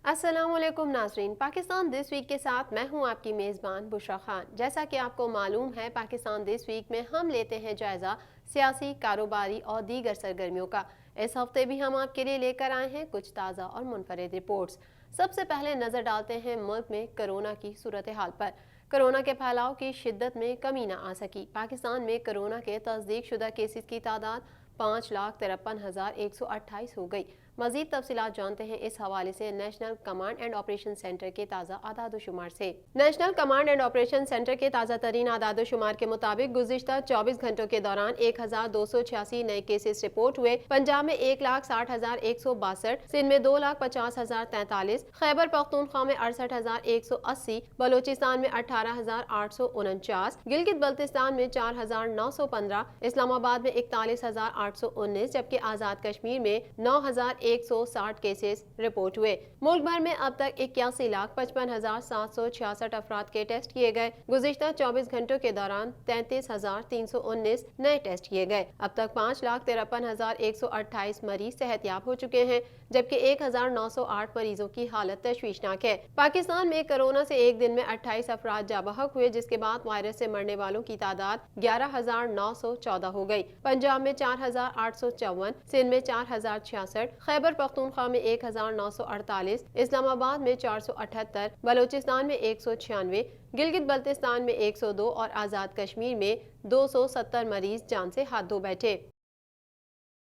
السلام علیکم ناظرین، پاکستان دس ویک کے ساتھ میں ہوں آپ کی میزبان بشرا خان۔ جیسا کہ آپ کو معلوم ہے، پاکستان دس ویک میں ہم لیتے ہیں جائزہ سیاسی، کاروباری اور دیگر سرگرمیوں کا۔ اس ہفتے بھی ہم آپ کے لیے لے کر آئے ہیں کچھ تازہ اور منفرد رپورٹس۔ سب سے پہلے نظر ڈالتے ہیں ملک میں کرونا کی صورتحال پر۔ کرونا کے پھیلاؤ کی شدت میں کمی نہ آ سکی۔ پاکستان میں کرونا کے تصدیق شدہ کیسز کی تعداد 5,53,128 ہو گئی۔ مزید تفصیلات جانتے ہیں اس حوالے سے national command and operation centre کے تازہ اعداد و شمار سے۔ National command and operation centre کے تازہ ترین اعداد و شمار کے مطابق گزشتہ 24 گھنٹوں کے دوران 1,286 نئے کیسز رپورٹ ہوئے۔ پنجاب میں 1,60,162، سندھ میں 2,50,043، خیبر پختونخوا میں 68,180، بلوچستان میں 18,849، گلگت بلتستان میں 4,915، اسلام آباد میں 41,819، جبکہ آزاد کشمیر میں 9,160 کیسز رپورٹ ہوئے۔ ملک بھر میں اب تک 81,55,766 افراد کے ٹیسٹ کیے گئے۔ گزشتہ 24 گھنٹوں کے دوران 33,319 نئے ٹیسٹ کیے گئے۔ اب تک 5,53,128 مریض صحت یاب ہو چکے ہیں، جبکہ 1,908 مریضوں کی حالت تشویشناک ہے۔ پاکستان میں کرونا سے ایک دن میں 28 افراد جاں بحق ہوئے، جس کے بعد وائرس سے مرنے والوں کی تعداد 11,914 ہو گئی۔ پنجاب میں 4,854، سندھ میں 4,066، خیبر پختونخوا میں 1,948، اسلام آباد میں 478، بلوچستان میں 196، گلگت بلتستان میں 102 اور آزاد کشمیر میں 270 مریض جان سے ہاتھ دھو بیٹھے۔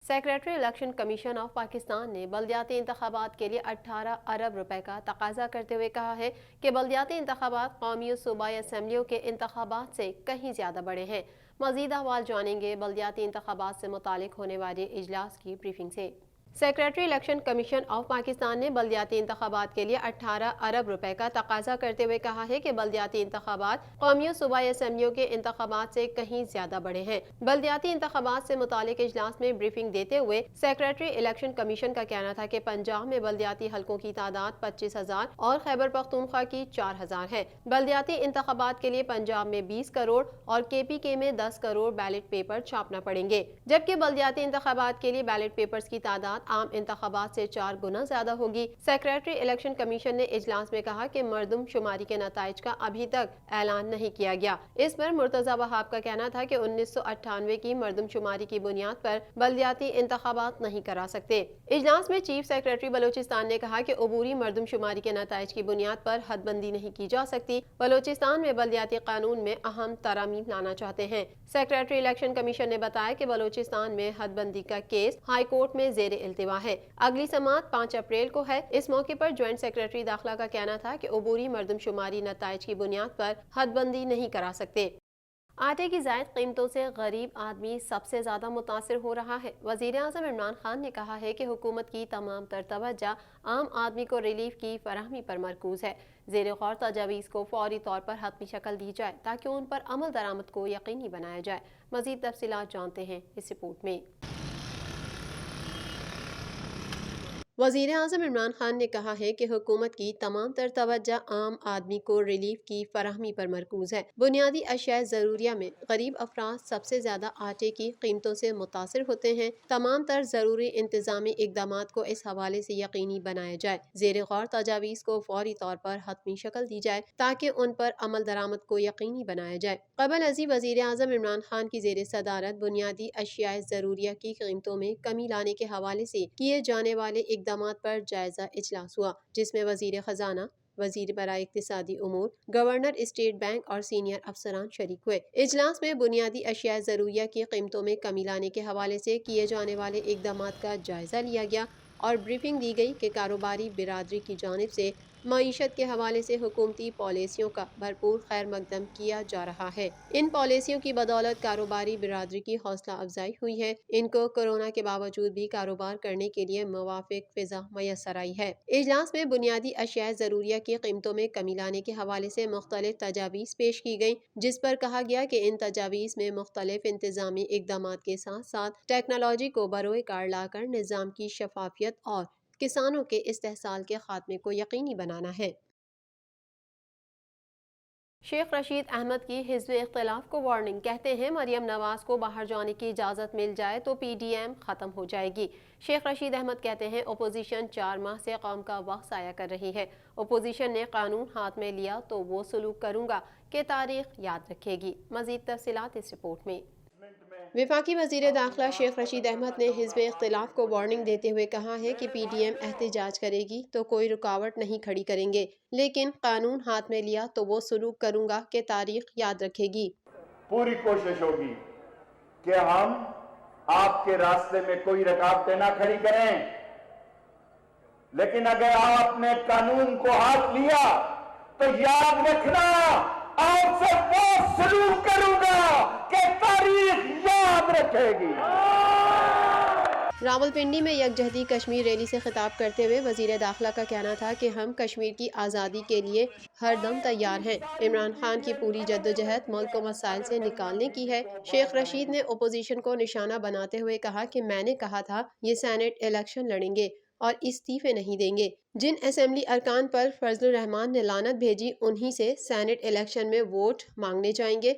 Secretary election commission of Pakistan نے بلدیاتی انتخابات کے لیے 18 ارب روپے کا تقاضا کرتے ہوئے کہا ہے کہ بلدیاتی انتخابات قومی و صوبائی اسمبلیوں کے انتخابات سے کہیں زیادہ بڑے ہیں۔ مزید احوال جانیں گے بلدیاتی انتخابات سے متعلق ہونے والے اجلاس کی بریفنگ سے۔ Secretary election commission of Pakistan نے بلدیاتی انتخابات کے لیے 18 ارب روپے کا تقاضا کرتے ہوئے کہا ہے کہ بلدیاتی انتخابات قومی و صوبائی اسمبلیوں کے انتخابات سے کہیں زیادہ بڑے ہیں۔ بلدیاتی انتخابات سے متعلق اجلاس میں بریفنگ دیتے ہوئے سیکریٹری الیکشن کمیشن کا کہنا تھا کہ پنجاب میں بلدیاتی حلقوں کی تعداد 25,000 اور خیبر پختونخوا کی 4,000 ہے۔ بلدیاتی انتخابات کے لیے پنجاب میں 20 کروڑ اور KPK میں 10 کروڑ بیلٹ پیپر چھاپنا پڑیں گے، جبکہ بلدیاتی انتخابات کے لیے بیلٹ پیپرز کی تعداد عام انتخابات سے 4 گنا زیادہ ہوگی۔ سیکریٹری الیکشن کمیشن نے اجلاس میں کہا کہ مردم شماری کے نتائج کا ابھی تک اعلان نہیں کیا گیا۔ اس پر مرتضی وہاب کا کہنا تھا کہ 1998 کی مردم شماری کی بنیاد پر بلدیاتی انتخابات نہیں کرا سکتے۔ اجلاس میں چیف سیکریٹری بلوچستان نے کہا کہ عبوری مردم شماری کے نتائج کی بنیاد پر حد بندی نہیں کی جا سکتی۔ بلوچستان میں بلدیاتی قانون میں اہم ترامیم لانا چاہتے ہیں۔ سیکریٹری الیکشن کمیشن نے بتایا کہ بلوچستان میں حد بندی کا کیس ہائی کورٹ میں زیر التوا ہے۔ اگلی سماعت 5 اپریل کو ہے۔ اس موقع پر جوائنٹ سیکریٹری داخلہ کا کہنا تھا کہ عبوری مردم شماری نتائج کی بنیاد پر حد بندی نہیں کرا سکتے۔ آٹے کی زائد قیمتوں سے غریب آدمی سب سے زیادہ متاثر ہو رہا ہے۔ وزیر اعظم عمران خان نے کہا ہے کہ حکومت کی تمام تر توجہ عام آدمی کو ریلیف کی فراہمی پر مرکوز ہے۔ زیر غور تجاویز کو فوری طور پر حتمی شکل دی جائے تاکہ ان پر عمل درآمد کو یقینی بنایا جائے۔ مزید تفصیلات جانتے ہیں اس رپورٹ میں۔ وزیر اعظم عمران خان نے کہا ہے کہ حکومت کی تمام تر توجہ عام آدمی کو ریلیف کی فراہمی پر مرکوز ہے۔ بنیادی اشیاء ضروریہ میں غریب افراد سب سے زیادہ آٹے کی قیمتوں سے متاثر ہوتے ہیں۔ تمام تر ضروری انتظامی اقدامات کو اس حوالے سے یقینی بنایا جائے۔ زیر غور تجاویز کو فوری طور پر حتمی شکل دی جائے تاکہ ان پر عمل درآمد کو یقینی بنایا جائے۔ قبل ازیں وزیر اعظم عمران خان کی زیر صدارت بنیادی اشیاء ضروریہ کی قیمتوں میں کمی لانے کے حوالے سے کیے جانے والے اقدامات پر جائزہ اجلاس ہوا، جس میں وزیر خزانہ، وزیر برائے اقتصادی امور، گورنر اسٹیٹ بینک اور سینئر افسران شریک ہوئے۔ اجلاس میں بنیادی اشیاء ضروریہ کی قیمتوں میں کمی لانے کے حوالے سے کیے جانے والے اقدامات کا جائزہ لیا گیا اور بریفنگ دی گئی کہ کاروباری برادری کی جانب سے معیشت کے حوالے سے حکومتی پالیسیوں کا بھرپور خیر مقدم کیا جا رہا ہے۔ ان پالیسیوں کی بدولت کاروباری برادری کی حوصلہ افزائی ہوئی ہے۔ ان کو کورونا کے باوجود بھی کاروبار کرنے کے لیے موافق فضا میسر آئی ہے۔ اجلاس میں بنیادی اشیاء ضروریہ کی قیمتوں میں کمی لانے کے حوالے سے مختلف تجاویز پیش کی گئیں، جس پر کہا گیا کہ ان تجاویز میں مختلف انتظامی اقدامات کے ساتھ ساتھ ٹیکنالوجی کو بروئے کار لا کر نظام کی شفافیت اور کسانوں کے استحصال کے خاتمے کو یقینی بنانا ہے۔ शेख रशीद अहमद की हिज़्ब इख्तिलाफ को वार्निंग, कहते हैं मरियम नवाज को बाहर जाने की इजाज़त मिल जाए तो PDM ख़त्म हो जाएगी। शेख रशीद अहमद कहते हैं अपोजिशन 4 माह से कौम का वक्त ज़ाया कर रही है। अपोजिशन ने कानून हाथ में लिया तो वो सलूक करूँगा कि तारीख याद रखेगी। मज़ीद तफसीलात इस रिपोर्ट में। वफाकी वज़ीर दाखिला शेख रशीद अहमद ने हिज़्ब इख्तिलाफ को वार्निंग देते हुए कहा है कि PDM एहतजाज करेगी तो कोई रुकावट नहीं खड़ी करेंगे, लेकिन कानून हाथ में लिया तो वो सलूक करूँगा कि तारीख याद रखेगी। पूरी कोशिश होगी कि हम आपके रास्ते में कोई रुकावटें ना खड़ी करें, लेकिन अगर आपने कानून को हाथ लिया तो याद रखना आपसे वो सलूक करूंगा कि तारीख याद रखेगी। रावलपिंडी में यकजहती कश्मीर रैली से खिताब करते हुए वजीर दाखिला का कहना था कि हम कश्मीर की आज़ादी के लिए हर दम तैयार हैं। इमरान खान की पूरी जद्दोजहद मुल्क को मसाइल से निकालने की है। शेख रशीद ने अपोजिशन को निशाना बनाते हुए कहा कि मैंने कहा था ये सेनेट इलेक्शन लड़ेंगे और इस्तीफे नहीं देंगे। जिन असेंबली अरकान पर फजलुर रहमान ने लानत भेजी उन्हीं से सेनेट इलेक्शन में वोट मांगने जाएंगे।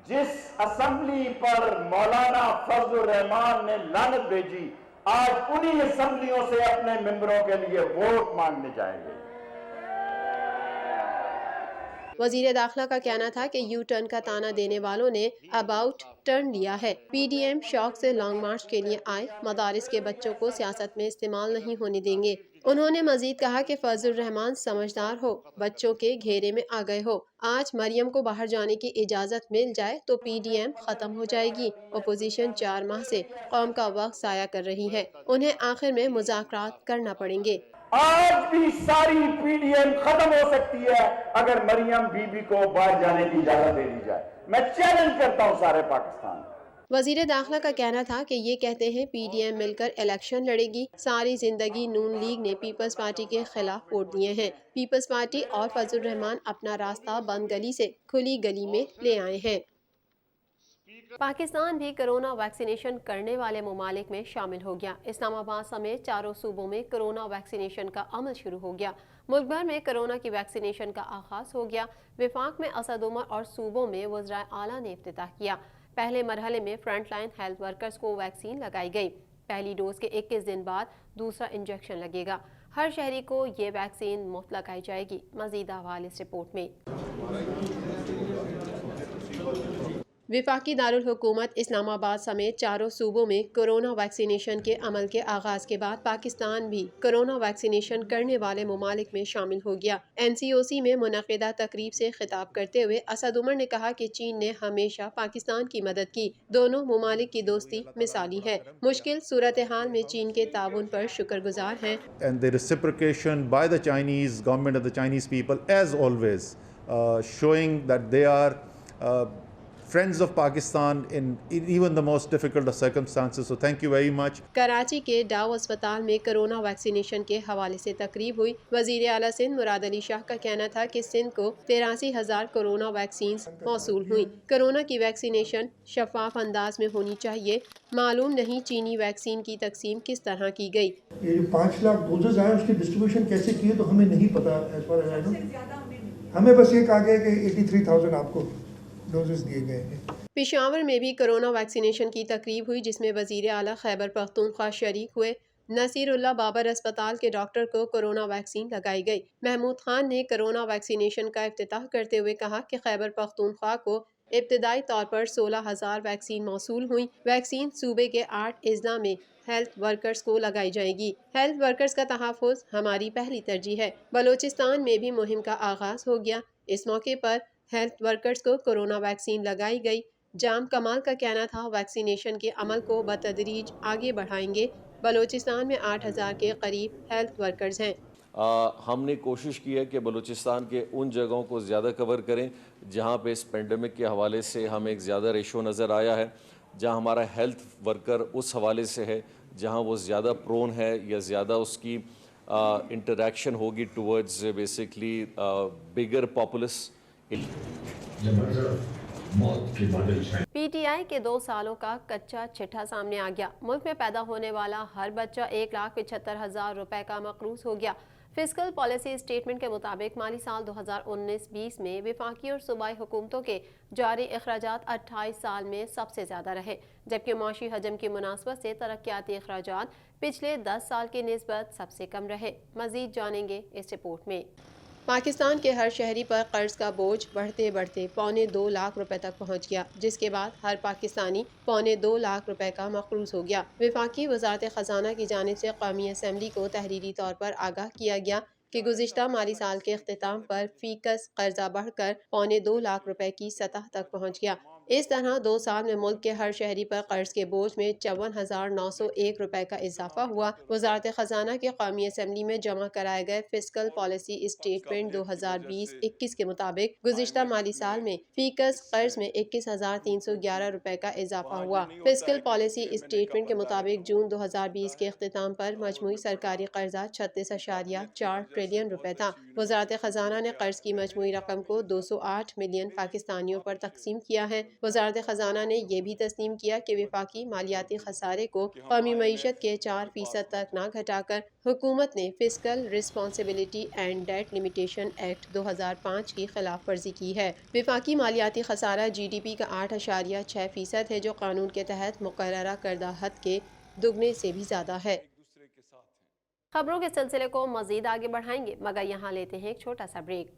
जिस असेंबली पर मौलाना फजलुर रहमान ने लानत भेजी, आज उन्हीं असेंबलियों से अपने मेंबरों के लिए वोट मांगने जाएंगे। वजीर दाखिला का कहना था कि यू टर्न का ताना देने वालों ने अबाउट टर्न लिया है। PDM शौक से लॉन्ग मार्च के लिए आए, मदारिस के बच्चों को सियासत में इस्तेमाल नहीं होने देंगे। उन्होंने मजीद कहा कि फजलुर रहमान समझदार हो, बच्चों के घेरे में आ गए हो। आज मरियम को बाहर जाने की इजाज़त मिल जाए तो PDM ख़त्म हो जाएगी। अपोजिशन 4 माह से कौम का वक्त ज़ाया कर रही है, उन्हें आखिर में मुज़ाकरात करना पड़ेंगे। आज भी सारी PDM खत्म हो सकती है अगर मरियम बीबी को बाहर जाने की इजाजत दे दी जाए। मैं चैलेंज करता हूं सारे पाकिस्तान। वजीर दाखिला का कहना था कि ये कहते हैं PDM मिलकर इलेक्शन लड़ेगी। सारी जिंदगी नून लीग ने पीपल्स पार्टी के खिलाफ वोट दिए हैं। पीपल्स पार्टी और फजलुर रहमान अपना रास्ता बंद गली से खुली गली में ले आए हैं। पाकिस्तान भी कोरोना वैक्सीनेशन करने वाले मुमालिक में शामिल हो गया। इस्लामाबाद समेत चारों सूबों में कोरोना वैक्सीनेशन का अमल शुरू हो गया। मुल्क भर में कोरोना की वैक्सीनेशन का आगाज हो गया। वफाक में असद उमर और सूबों में वज़राए आला ने इफ्तिताह किया। पहले मरहले में फ्रंट लाइन हेल्थ वर्कर्स को वैक्सीन लगाई गई। पहली डोज के 21 दिन बाद दूसरा इंजेक्शन लगेगा। हर शहरी को ये वैक्सीन मुफ्त लगाई जाएगी। मज़ीद अहवाल इस रिपोर्ट में। वफाकी दारुल हुकूमत इस्लामाबाद समेत चारों सूबों में कोरोना वैक्सीनेशन के अमल के आगाज के बाद पाकिस्तान भी कोरोना वैक्सीनेशन करने वाले मुमालिक में शामिल हो गया। NCOC में मुनक़िदा तकरीब से खिताब करते हुए असद उमर ने कहा कि चीन ने हमेशा पाकिस्तान की मदद की। दोनों मुमालिक की दोस्ती मिसाली है। मुश्किल सूरत हाल में चीन के ताउन पर शुक्रगुजार हैं। And the reciprocation by the Chinese government and the Chinese people, as always, showing that they are friends of Pakistan in even the most difficult of circumstances. So thank you very much. Karachi के डाव अस्पताल में corona vaccination के हवाले से तकरीब हुई। वजीर आला सिंध मुराद अली शाह का कहना था कि सिंध को 83,000 कोरोना वैक्सीन मौसूल हुई। कोरोना की वैक्सीनेशन शफाफ अंदाज में होनी चाहिए। मालूम नहीं चीनी वैक्सीन की तकसीम किस तरह की गई। ये जो 5 लाख डोजेज आए उसकी डिस्ट्रीब्यूशन कैसे की है तो हमें नहीं पता। हमें बस ये कहा गया कि 83,000 आपको डोजेस दिए गए हैं। पेशावर में भी कोरोना वैक्सीनेशन की तकरीब हुई जिसमें वजीर आला खैबर पख्तूनख्वा शरीक हुए। नसीरुल्लाह बाबर अस्पताल के डॉक्टर को कोरोना वैक्सीन लगाई गई। महमूद खान ने कोरोना वैक्सीनेशन का इफ्तिताह करते हुए कहा कि खैबर पख्तूनख्वा को इब्तदाई तौर पर 16,000 वैक्सीन मौसूल हुई। वैक्सीन सूबे के 8 अजला में हेल्थ वर्कर्स को लगाई जाएगी। हेल्थ वर्कर्स का तहफ़्फ़ुज़ हमारी पहली तरजीह है। बलोचिस्तान में भी मुहिम का आगाज हो गया। इस मौके पर हेल्थ वर्कर्स को कोरोना वैक्सीन लगाई गई। जाम कमाल का कहना था वैक्सीनेशन के अमल को बतदरीज आगे बढ़ाएंगे। बलोचिस्तान में 8,000 के करीब हेल्थ वर्कर्स हैं। हमने कोशिश की है कि बलूचिस्तान के उन जगहों को ज़्यादा कवर करें जहाँ पे इस पेंडेमिक के हवाले से हमें एक ज़्यादा रेशो नज़र आया है, जहाँ हमारा हेल्थ वर्कर उस हवाले से है जहाँ वो ज़्यादा प्रोन है या ज़्यादा उसकी इंटरेक्शन होगी टुवर्ड्स बेसिकली बिगर पॉपुलस। PTI के 2 सालों का कच्चा चिट्ठा सामने आ गया। मुल्क में पैदा होने वाला हर बच्चा 1,75,000 रुपए का मकरूज हो गया। फिस्कल पॉलिसी स्टेटमेंट के मुताबिक माली साल 2019-20 में वफाकी और सूबाई हुकूमतों के जारी अखराजात 28 साल में सबसे ज़्यादा रहे, जबकि माशी हजम की मुनासबत से तरक्याती अखराजात पिछले 10 साल की निस्बत सबसे कम रहे। मज़ीद जानेंगे इस रिपोर्ट में। पाकिस्तान के हर शहरी पर कर्ज का बोझ बढ़ते बढ़ते 1.25 लाख रुपए तक पहुंच गया, जिसके बाद हर पाकिस्तानी 1.25 लाख रुपए का मक़रूज़ हो गया। वफाकी वज़ारत ख़ज़ाना की जानिब से कौमी असम्बली को तहरीरी तौर पर आगाह किया गया कि गुज़िश्ता माली साल के इख्तिताम पर फ़ीकस कर्जा बढ़कर 1.25 लाख रुपए की सतह तक पहुंच गया। इस तरह 2 साल में मुल्क के हर शहरी पर कर्ज के बोझ में 54,901 रुपए का इजाफा हुआ। वज़ारत ख़ज़ाना के कौमी असम्बली में जमा कराए गए फिस्कल पॉलिसी स्टेटमेंट 2020-21 के मुताबिक गुज़िश्ता माली साल में फ़ीकस कर्ज में 21,311 रुपए का इजाफा हुआ। फिस्कल पॉलिसी स्टेटमेंट के मुताबिक जून 2020 के इख्तिताम पर मजमूई सरकारी कर्जा 36.4 ट्रिलियन रुपए था। वज़ारत ख़ज़ाना ने कर्ज की मजमूई रकम को 208 मिलियन पाकिस्तानियों पर तकसीम किया है। वज़ारत ख़ज़ाना ने यह भी तस्लीम किया कि वफाकी मालियाती खसारे को कौमी मईशत के 4% तक न घटाकर हुकूमत ने fiscal responsibility and debt limitation act 2005 की खिलाफ वर्जी की है। वफाकी मालियाती खसारा GDP का 8.6% है, जो कानून के तहत मुकर्ररा करदा हद के दुगने से भी ज़्यादा है। खबरों के सिलसिले को मज़ीद आगे बढ़ाएंगे, मगर यहाँ लेते हैं एक छोटा सा ब्रेक।